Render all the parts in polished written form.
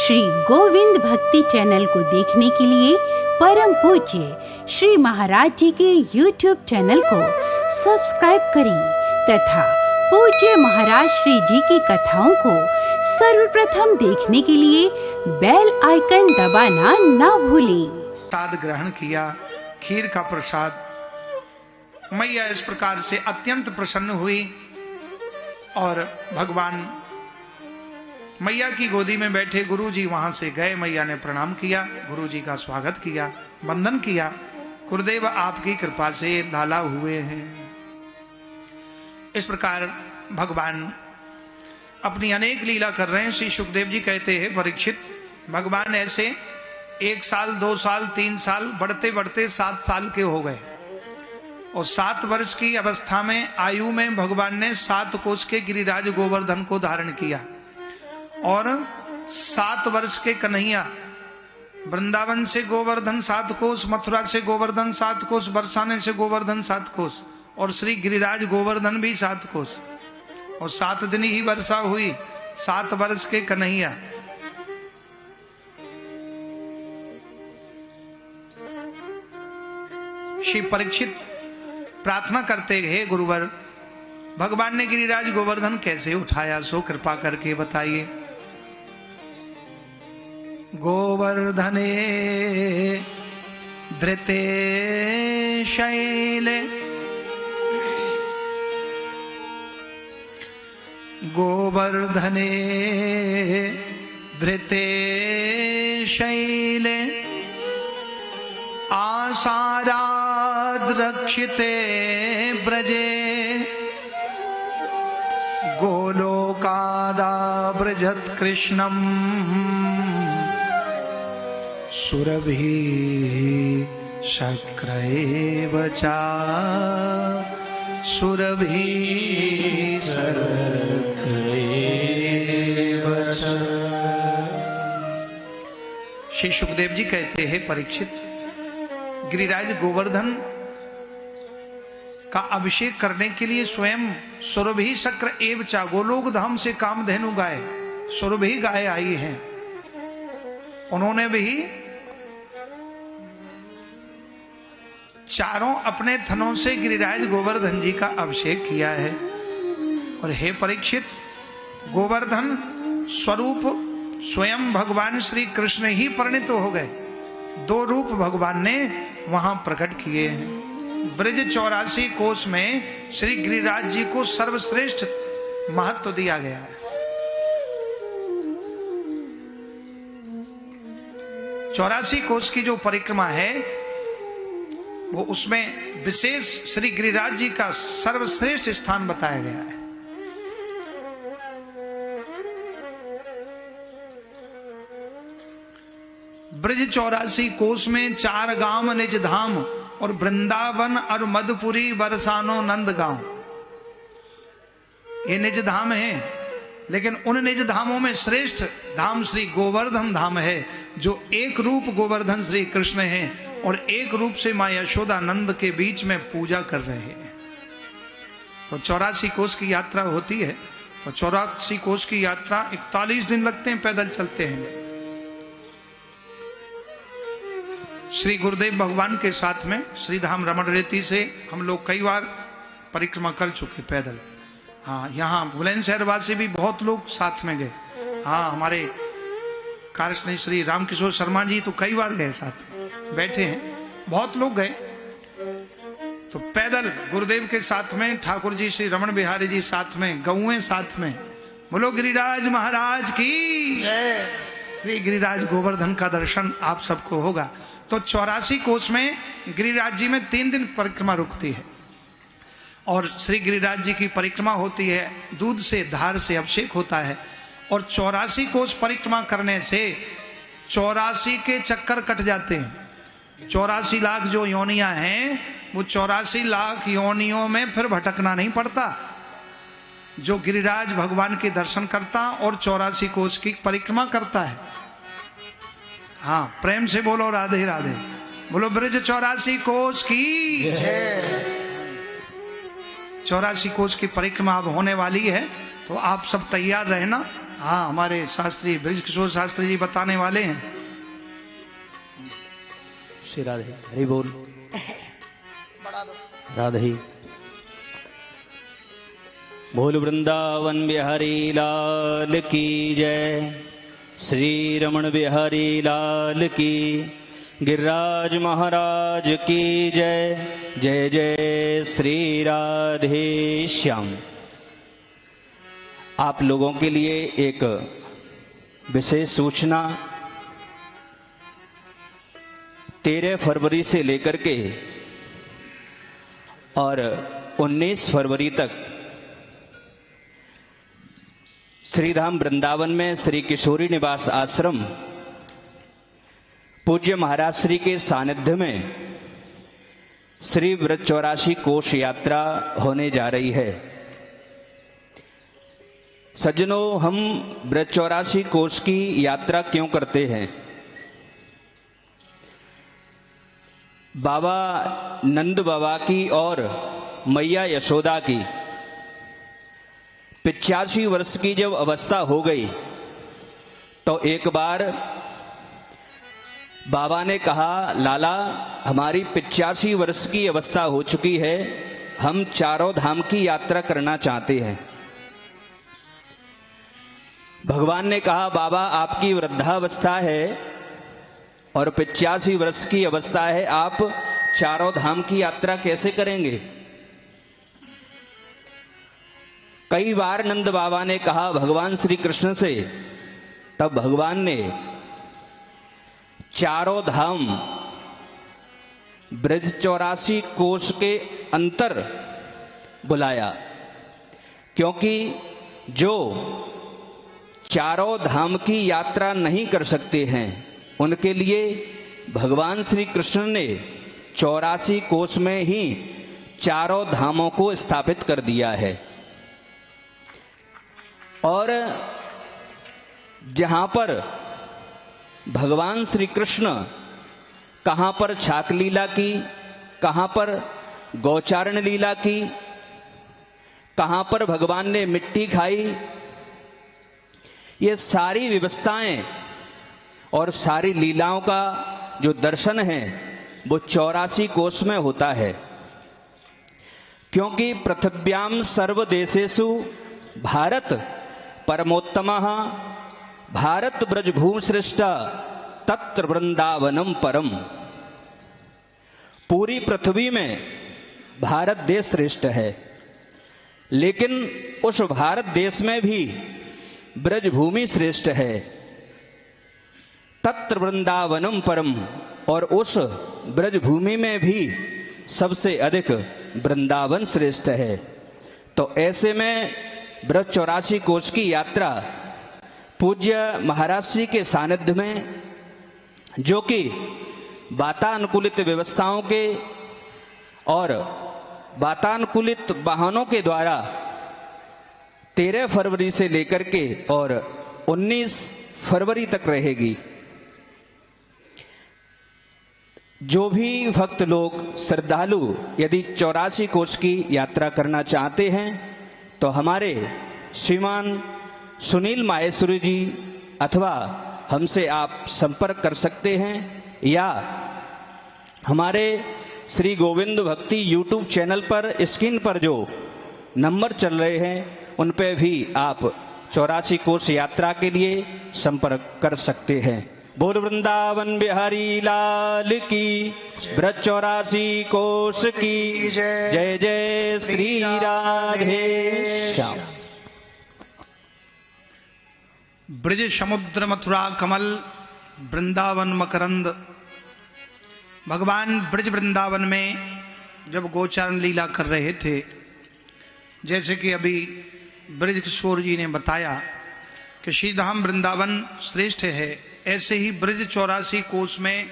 श्री गोविंद भक्ति चैनल को देखने के लिए परम पूज्य श्री महाराज जी के YouTube चैनल को सब्सक्राइब करें तथा पूज्य महाराज श्री जी की कथाओं को सर्वप्रथम देखने के लिए बेल आइकन दबाना ना भूलें। प्रसाद ग्रहण किया, खीर का प्रसाद। मैया इस प्रकार से अत्यंत प्रसन्न हुई और भगवान मैया की गोदी में बैठे गुरुजी वहां से गए। मैया ने प्रणाम किया, गुरुजी का स्वागत किया, वंदन किया। गुरुदेव आपकी कृपा से लाला हुए हैं। इस प्रकार भगवान अपनी अनेक लीला कर रहे हैं। श्री सुखदेव जी कहते हैं, परीक्षित, भगवान ऐसे 1 साल 2 साल 3 साल बढ़ते बढ़ते 7 साल के हो गए और 7 वर्ष की अवस्था में आयु में भगवान ने 7 कोस के गिरिराज गोवर्धन को धारण किया और 7 वर्ष के कन्हैया वृंदावन से गोवर्धन 7 कोस, मथुरा से गोवर्धन 7 कोस, बरसाने से गोवर्धन 7 कोस और श्री गिरिराज गोवर्धन भी 7 कोस और 7 दिन ही वर्षा हुई। 7 वर्ष के कन्हैया श्री परीक्षित प्रार्थना करते हैं, गुरुवर भगवान ने गिरिराज गोवर्धन कैसे उठाया, सो कृपा करके बताइए। गोवर्धने धृते शैले, गोवर्धने धृते शैले, आसाराद रक्षिते ब्रजे, गोलोकादा ब्रजत कृष्णम, सुरभि शक्रैव चा, सुरभि शक्रैव चा। श्री सुखदेव जी कहते हैं, परीक्षित, गिरिराज गोवर्धन का अभिषेक करने के लिए स्वयं सुरभि शक्र एव चा, गोलोक धाम से कामधेनु गाय, सुरभि गाय आई हैं। उन्होंने भी चारों अपने थनों से गिरिराज गोवर्धन जी का अभिषेक किया है। और हे परीक्षित, गोवर्धन स्वरूप स्वयं भगवान श्री कृष्ण ही परिणित हो गए। 2 रूप भगवान ने वहां प्रकट किए हैं। ब्रज 84 कोस में श्री गिरिराज जी को सर्वश्रेष्ठ महत्व दिया गया है। 84 कोस की जो परिक्रमा है वो उसमें विशेष श्री गिरिराज जी का सर्वश्रेष्ठ स्थान बताया गया है। ब्रज 84 कोस में 4 गांव निज धाम और वृंदावन और मधुपुरी बरसानो नंद गांव, ये निज धाम है। लेकिन उन निज धामों में श्रेष्ठ धाम श्री गोवर्धन धाम है, जो एक रूप गोवर्धन श्री कृष्ण हैं और एक रूप से मां यशोदा नंद के बीच में पूजा कर रहे हैं। तो 84 कोस की यात्रा होती है। तो 84 कोस की यात्रा 41 दिन लगते हैं, पैदल चलते हैं। श्री गुरुदेव भगवान के साथ में श्रीधाम रमण रेती से हम लोग कई बार परिक्रमा कर चुके पैदल। हाँ, यहाँ बुलंदशहर वासी भी बहुत लोग साथ में गए। हाँ, हमारे कार्यश्री श्री रामकिशोर शर्मा जी तो कई बार गए, साथ बैठे हैं, बहुत लोग गए। तो पैदल गुरुदेव के साथ में ठाकुर जी श्री रमण बिहारी जी साथ में, गौएं साथ में। बोलो गिरिराज महाराज की जय। श्री गिरिराज गोवर्धन का दर्शन आप सबको होगा। तो 84 कोस में गिरिराज जी में 3 दिन परिक्रमा रुकती है और श्री गिरिराज जी की परिक्रमा होती है। दूध से, धार से अभिषेक होता है और 84 कोस परिक्रमा करने से 84 के चक्कर कट जाते हैं। 84 लाख जो योनियां हैं, वो 84 लाख योनियों में फिर भटकना नहीं पड़ता। जो गिरिराज भगवान के दर्शन करता और 84 कोस की परिक्रमा करता है। हाँ, प्रेम से बोलो राधे राधे। बोलो ब्रज 84 कोस की जय। 84 कोस की परिक्रमा अब होने वाली है, तो आप सब तैयार रहना। हाँ, हमारे शास्त्री ब्रज किशोर शास्त्री जी बताने वाले हैं। श्री राधे हरि बोल। राधे बोल। वृंदावन बिहारी लाल की जय। श्री रमण बिहारी लाल की। गिरिराज महाराज की जय। जय जय श्री राधे श्याम। आप लोगों के लिए एक विशेष सूचना। 13 फरवरी से लेकर के और 19 फरवरी तक श्रीधाम वृंदावन में श्री किशोरी निवास आश्रम पूज्य महाराज श्री के सानिध्य में श्री व्रत 84 कोश यात्रा होने जा रही है। सज्जनों, हम व्रत 84 कोश की यात्रा क्यों करते हैं? बाबा नंद बाबा की और मैया यशोदा की 85 वर्ष की जब अवस्था हो गई तो एक बार बाबा ने कहा, लाला हमारी 85 वर्ष की अवस्था हो चुकी है, हम चारों धाम की यात्रा करना चाहते हैं। भगवान ने कहा, बाबा आपकी वृद्धावस्था है और 85 वर्ष की अवस्था है, आप चारों धाम की यात्रा कैसे करेंगे? कई बार नंद बाबा ने कहा भगवान श्री कृष्ण से, तब भगवान ने चारों धाम ब्रज 84 कोश के अंतर बुलाया, क्योंकि जो चारों धाम की यात्रा नहीं कर सकते हैं उनके लिए भगवान श्री कृष्ण ने 84 कोश में ही चारों धामों को स्थापित कर दिया है। और जहां पर भगवान श्री कृष्ण कहां पर छाक लीला की, कहां पर गौचारण लीला की, कहां पर भगवान ने मिट्टी खाई, ये सारी व्यवस्थाएं और सारी लीलाओं का जो दर्शन है वो 84 कोश में होता है। क्योंकि पृथिव्याम सर्वदेशेषु भारत परमोत्तमः भारत ब्रजभूमि श्रेष्ठ तत्र वृंदावनम परम। पूरी पृथ्वी में भारत देश श्रेष्ठ है, लेकिन उस भारत देश में भी ब्रजभूमि श्रेष्ठ है। तत्र वृंदावनम परम, और उस ब्रजभूमि में भी सबसे अधिक वृंदावन श्रेष्ठ है। तो ऐसे में व्रत 84 कोश की यात्रा पूज्य महाराज श्री के सानिध्य में, जो कि वातानुकूलित व्यवस्थाओं के और वातानुकूलित वाहनों के द्वारा 13 फरवरी से लेकर के और 19 फरवरी तक रहेगी। जो भी भक्त लोग श्रद्धालु यदि 84 कोश की यात्रा करना चाहते हैं तो हमारे श्रीमान सुनील माहेश्वरी जी अथवा हमसे आप संपर्क कर सकते हैं, या हमारे श्री गोविंद भक्ति यूट्यूब चैनल पर स्क्रीन पर जो नंबर चल रहे हैं उन पे भी आप 84 कोश यात्रा के लिए संपर्क कर सकते हैं। बोल वृंदावन बिहारी लाल की, व्रत 84 कोश की जय। जय श्री राधे श्याम। ब्रज समुद्र मथुरा कमल वृंदावन मकरंद। भगवान ब्रज वृंदावन में जब गोचारण लीला कर रहे थे, जैसे कि अभी ब्रज किशोर जी ने बताया कि श्रीधाम वृंदावन श्रेष्ठ है, ऐसे ही ब्रज 84 कोश में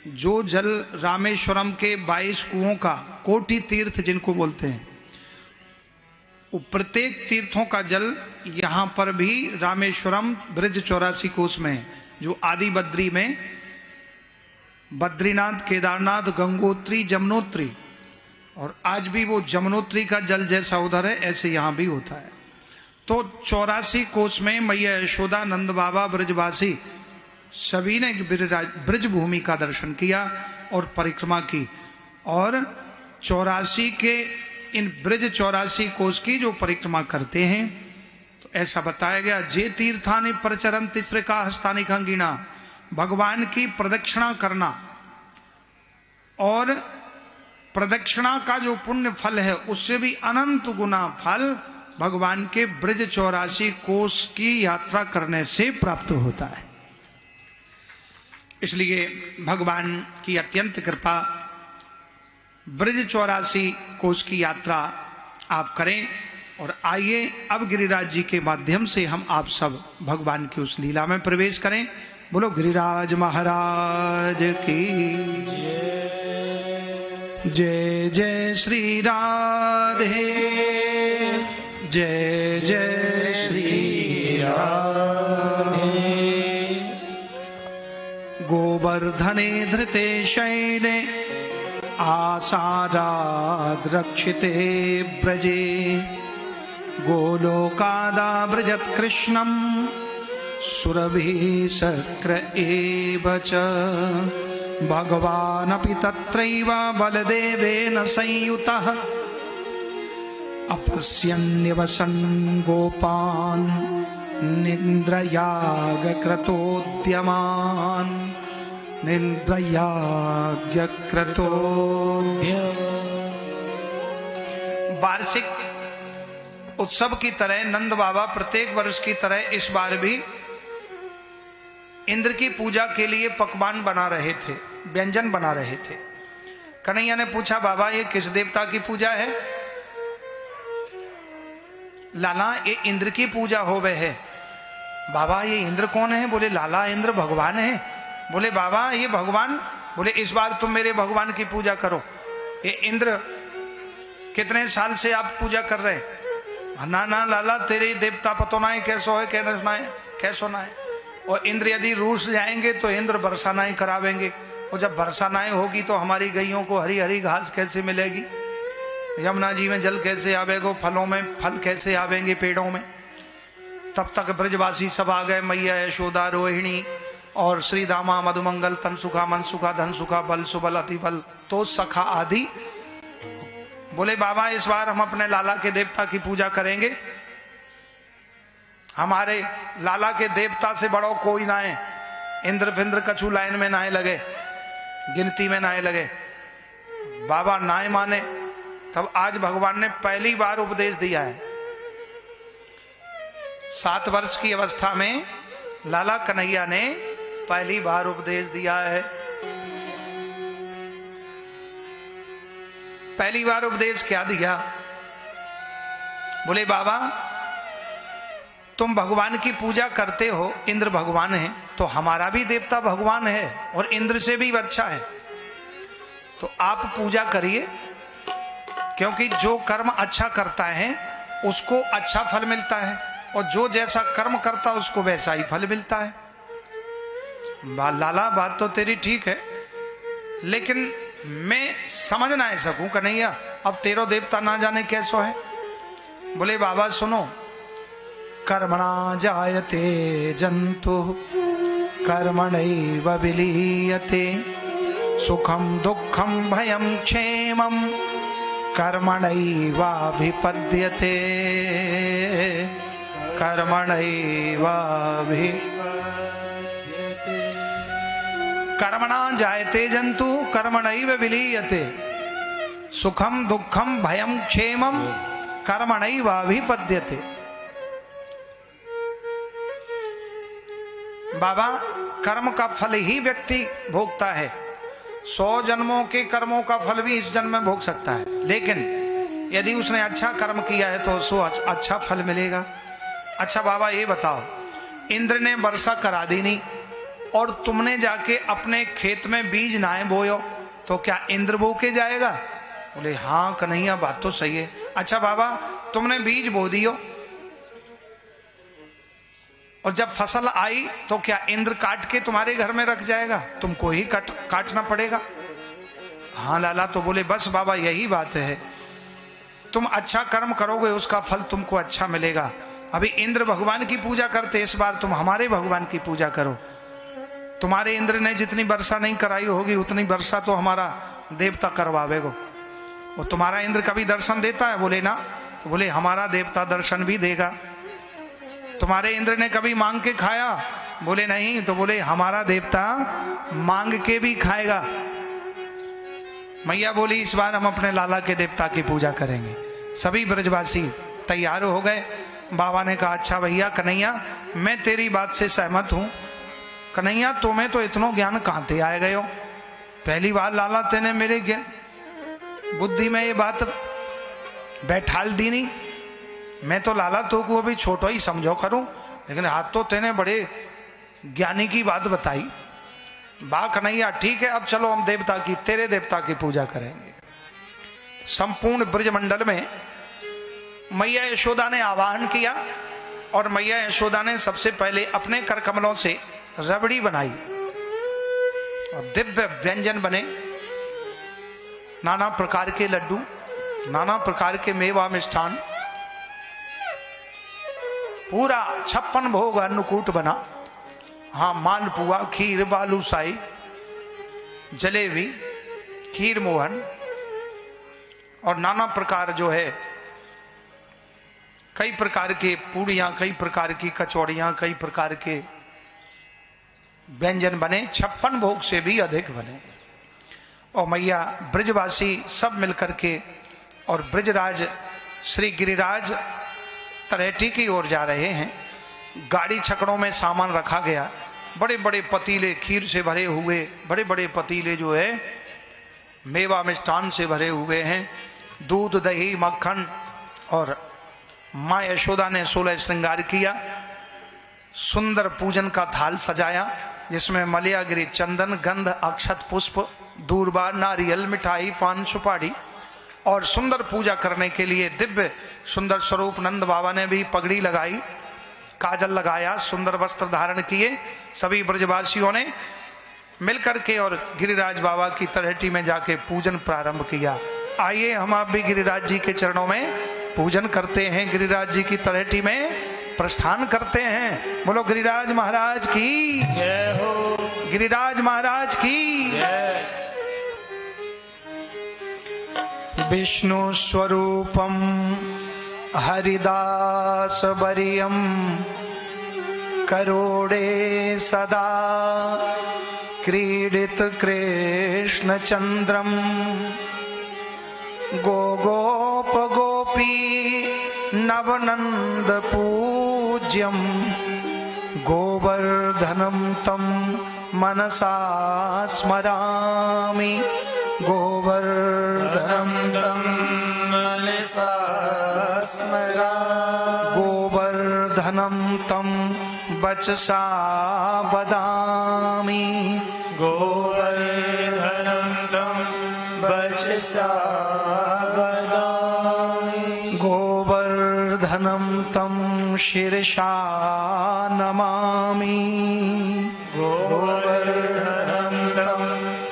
जो जल रामेश्वरम के 22 कुओं का, कोटि तीर्थ जिनको बोलते हैं, वो प्रत्येक तीर्थों का जल यहाँ पर भी रामेश्वरम ब्रज 84 कोश में, जो आदि बद्री में बद्रीनाथ, केदारनाथ, गंगोत्री, जमुनोत्री, और आज भी वो जमुनोत्री का जल जैसा उधर है ऐसे यहाँ भी होता है। तो 84 कोस में मैया यशोदा, नंद बाबा, ब्रजवासी सभी ने ब्रज भूमि का दर्शन किया और परिक्रमा की। और 84 के इन ब्रज 84 कोस की जो परिक्रमा करते हैं, तो ऐसा बताया गया, जे तीर्थानि प्रचरन तिस्र का हस्तानि खंगिना, भगवान की प्रदक्षिणा करना और प्रदक्षिणा का जो पुण्य फल है उससे भी अनंत गुना फल भगवान के ब्रज 84 कोस की यात्रा करने से प्राप्त होता है। इसलिए भगवान की अत्यंत कृपा, ब्रज 84 कोस की यात्रा आप करें। और आइए अब गिरिराज जी के माध्यम से हम आप सब भगवान की उस लीला में प्रवेश करें। बोलो गिरिराज महाराज की जय। जय श्री राधे, जय जय श्री राधे। गोवर्धने धृते शैले आसाराद् रक्षिते ब्रजे, गोलोकादा व्रजत् कृष्णं सुरभिः शक्र एव च, भगवानपि तत्रैव बलदेवेन संयुतः, अपश्यन्निवसन् गोपान् निन्द्रयागक्रतोद्यमान्, वार्षिक उत्सव की तरह नंद बाबा प्रत्येक वर्ष की तरह इस बार भी इंद्र की पूजा के लिए पकवान बना रहे थे, व्यंजन बना रहे थे। कन्हैया ने पूछा, बाबा ये किस देवता की पूजा है? लाला ये इंद्र की पूजा हो गए है। बाबा ये इंद्र कौन है? बोले लाला इंद्र भगवान है। बोले बाबा ये भगवान? बोले इस बार तुम मेरे भगवान की पूजा करो। ये इंद्र कितने साल से आप पूजा कर रहे? ना ना लाला तेरे देवता पतो ना है कैसो है, कैसो ना है। और इंद्र यदि रूस जाएंगे तो इंद्र वर्षा नाई करावेंगे, और जब वर्षा नाई होगी तो हमारी गैयों को हरी हरी घास कैसे मिलेगी? यमुना जी में जल कैसे आवेगो? फलों में फल कैसे आवेंगे पेड़ों में? तब तक ब्रजवासी सब आ गए, मैया यशोदा, रोहिणी और श्री दामा, मधुमंगल, तनसुखा, मनसुखा, धनसुखा, बल सुबल, अतिबल, तो सखा आदि। बोले बाबा इस बार हम अपने लाला के देवता की पूजा करेंगे। हमारे लाला के देवता से बड़ो कोई ना है। इंद्र फिंद्र कछु लाइन में नाए लगे, गिनती में नाए लगे। बाबा नाए माने। तब आज भगवान ने पहली बार उपदेश दिया है। 7 वर्ष की अवस्था में लाला कन्हैया ने पहली बार उपदेश दिया है। पहली बार उपदेश क्या दिया? बोले बाबा तुम भगवान की पूजा करते हो, इंद्र भगवान है, तो हमारा भी देवता भगवान है और इंद्र से भी अच्छा है, तो आप पूजा करिए, क्योंकि जो कर्म अच्छा करता है उसको अच्छा फल मिलता है, और जो जैसा कर्म करता है उसको वैसा ही फल मिलता है। लाला बात तो तेरी ठीक है, लेकिन मैं समझ ना सकूं कन्हैया, अब तेरो देवता ना जाने कैसो है। बोले बाबा सुनो, कर्मणा जायते जंतु कर्मणैव विलीयते, सुखम दुखम भयम क्षेमम कर्मणैवाभिपद्यते, कर्मणा जायते जंतु कर्मणैव विलीयते, सुखम दुखम भयम क्षेमम कर्मणैवाभिपद्यते। बाबा कर्म का फल ही व्यक्ति भोगता है। 100 जन्मों के कर्मों का फल भी इस जन्म में भोग सकता है, लेकिन यदि उसने अच्छा कर्म किया है तो उसको अच्छा फल मिलेगा। अच्छा बाबा ये बताओ, इंद्र ने वर्षा करा दी नहीं और तुमने जाके अपने खेत में बीज नाए बोयो, तो क्या इंद्र बो के जाएगा? बोले हाँ कन्हैया बात तो सही है। अच्छा बाबा तुमने बीज बो दियो और जब फसल आई तो क्या इंद्र काट के तुम्हारे घर में रख जाएगा? तुमको ही काटना पड़ेगा। हाँ लाला। तो बोले बस बाबा यही बात है, तुम अच्छा कर्म करोगे उसका फल तुमको अच्छा मिलेगा, अभी इंद्र भगवान की पूजा करते, इस बार तुम हमारे भगवान की पूजा करो। तुम्हारे इंद्र ने जितनी वर्षा नहीं कराई होगी उतनी वर्षा तो हमारा देवता करवावेगो। और तुम्हारा इंद्र कभी दर्शन देता है? बोले ना। तो बोले हमारा देवता दर्शन भी देगा। तुम्हारे इंद्र ने कभी मांग के खाया? बोले नहीं। तो बोले हमारा देवता मांग के भी खाएगा। मैया बोली इस बार हम अपने लाला के देवता की पूजा करेंगे। सभी ब्रजवासी तैयार हो गए। बाबा ने कहा अच्छा भैया कन्हैया, मैं तेरी बात से सहमत हूं। कन्हैया तुम्हें तो इतना ज्ञान कहां से आए गए हो? पहली बार लाला तेने मेरे ज्ञान बुद्धि में ये बात बैठाल दी नहीं। मैं तो लाला तो को अभी छोटा ही समझो करूं, लेकिन हाथ तो तेने बड़े ज्ञानी की बात बताई। बा कन्हैया ठीक है, अब चलो हम देवता की, तेरे देवता की पूजा करेंगे। संपूर्ण ब्रजमंडल में मैया यशोदा ने आवाहन किया और मैया यशोदा ने सबसे पहले अपने कर कमलों से रबड़ी बनाई और दिव्य व्यंजन बने। नाना प्रकार के लड्डू, नाना प्रकार के मेवा मिष्ठान, पूरा 56 भोग अन्नकूट बना। हाँ, मालपुआ, खीर, बालूशाही, जलेबी, खीर मोहन और नाना प्रकार जो है कई प्रकार के पूड़ियां, कई प्रकार की कचौड़ियां, कई प्रकार के व्यंजन बने। 56 भोग से भी अधिक बने। और मैया ब्रजवासी सब मिलकर के और ब्रजराज श्री गिरिराज तरेटी की ओर जा रहे हैं। गाड़ी छकड़ों में सामान रखा गया। बड़े बड़े पतीले खीर से भरे हुए, बड़े बड़े पतीले जो है मेवा मिष्ठान से भरे हुए हैं। दूध, दही, मक्खन और माँ यशोदा ने 16 श्रृंगार किया। सुंदर पूजन का थाल सजाया जिसमें मलयागिरी, चंदन, गंध, अक्षत, पुष्प, दूर्बा, नारियल, मिठाई, पान, सुपारी और सुंदर पूजा करने के लिए दिव्य सुंदर स्वरूप नंद बाबा ने भी पगड़ी लगाई, काजल लगाया, सुंदर वस्त्र धारण किए। सभी ब्रजवासियों ने मिलकर के और गिरिराज बाबा की तलहटी में जाके पूजन प्रारंभ किया। आइए हम आप भी गिरिराज जी के चरणों में पूजन करते हैं, गिरिराज जी की तलहटी में प्रस्थान करते हैं। बोलो गिरिराज महाराज की जय हो, गिरिराज महाराज की जय। विष्णु स्वरूपम हरिदास वरियम करोड़े सदा क्रीडित कृष्ण चंद्रम गोगोप गोपी नवनंद पूज्यम गोवर्धनम तम मनसा स्मरामि गोवर्धनम तम मनसा स्मरामि गोवर्धनम तम वचसा वदामि गोवर्धनम तम वचसा वदामि गोवर्धनम तम शिरसा नमामि गोवर्धनम तम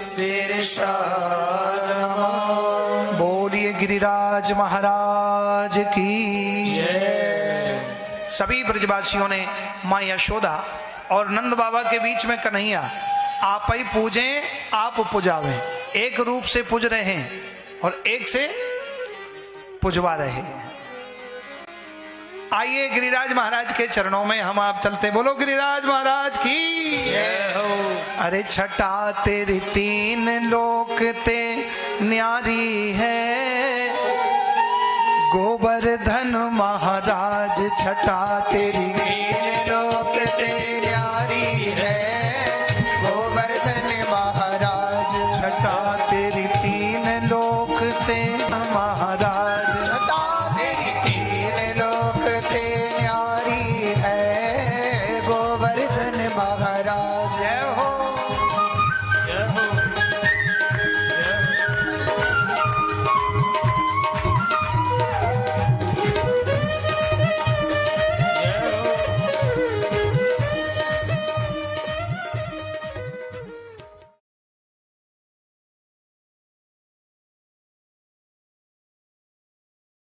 शिरसा नमामि। बोलिए गिरिराज महाराज की जय। सभी ब्रजवासियों ने माँ यशोदा और नंद बाबा के बीच में कन्हैया आप ही पूजें आप पुजावे, एक रूप से पूज रहे हैं और एक से पुजवा रहे हैं। आइए गिरिराज महाराज के चरणों में हम आप चलते। बोलो गिरिराज महाराज की जय हो। अरे छटा तेरी तीन लोक ते न्यारी है, गोवर्धन महाराज छटा तेरी तीन लोक ते न्यारी है।